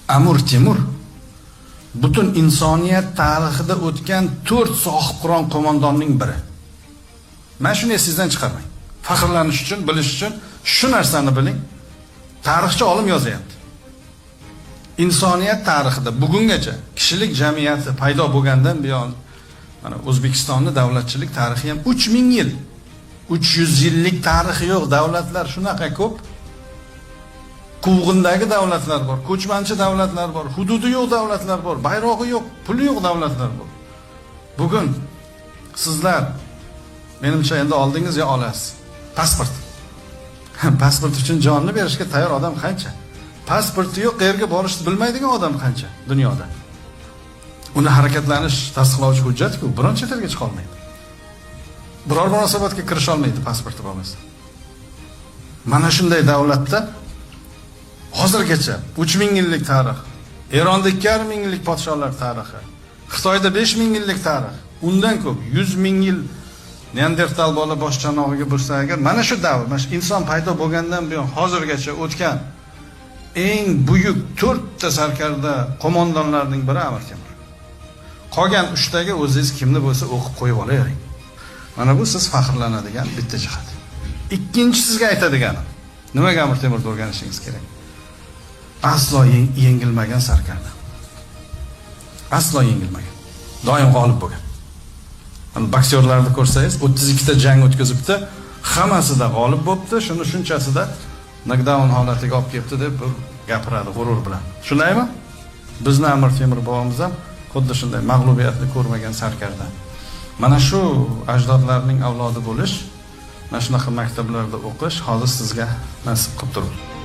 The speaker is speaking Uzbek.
Amir Temur butun insoniyat tarixida o'tgan 4 sohib Qur'on qo'mondonining biri. Mana shuni esingizdan chiqarmang. Faxrlanish uchun, bilish uchun shu narsani biling. Tarixchi olim yozyapti. İnsaniyat tarixida bugungacha kishilik jamiyati paydo bo'lgandan buyon mana O'zbekistonning davlatchilik tarixi ham 3000 yil. 300 yillik tarixi yo'q davlatlar shunaqa ko'p. Quvg'indagi davlatlar bor, ko'chmanchi davlatlar bor, hududi yo'q davlatlar bor, bayrog'i yo'q, puli yo'q davlatlar bor. Bugun sizlar menimcha endi oldingizga olasiz. Pasport. Pasport uchun jonni berishga tayyor odam qancha? Pasporti yo'q, qayerga borishni bilmaydigan odam qancha dunyoda? Uni harakatlanish tasdiqlovchi hujjat-ku, biron chet elga chiqa olmaydi. Biror munosabatga kirisha olmaydi pasporti bo'lmasa. Mana shunday davlatda hozirgacha 3000 yillik tarix, Eronda 2000 yillik podsholar tarixi, Xitoyda 5000 yillik tarix, undan ko'p 100 ming yil Neandertal bola boshchanog'iga bo'lsa agar mana shu davr, mana shu inson paydo bo'lgandan buyon hozirgacha o'tgan eng buyuk 4 ta sarkarda qo'mondonlarning biri Amir Temur. Qolgan 3 taga o'zingiz kimni bo'lsa o'qib qo'yib olavering. Mana bu siz faxrlanadigan bitta jihat. Ikkinchi sizga aytadiganim, nimaga Amir Temurni o'rganishingiz kerak? Aslo yengilmagan sarkarda. Aslo yengilmagan. Doim g'olib bo'lgan. Boksyorlarni ko'rsangiz 32 ta jang o'tkazibdi, hammasida g'olib bo'libdi, shuni shunchasida knockdown holatiga olib kelibdi deb gapiradi g'urur bilan. Shundaymi? Bizni Amir Temur bobomiz ham xuddi shunday mag'lubiyatni ko'rmagan sarkarda. Mana shu ajdodlarning avlodi bo'lish, mana shunaqa maktablarda o'qish hozir sizga nasib qilib turibdi.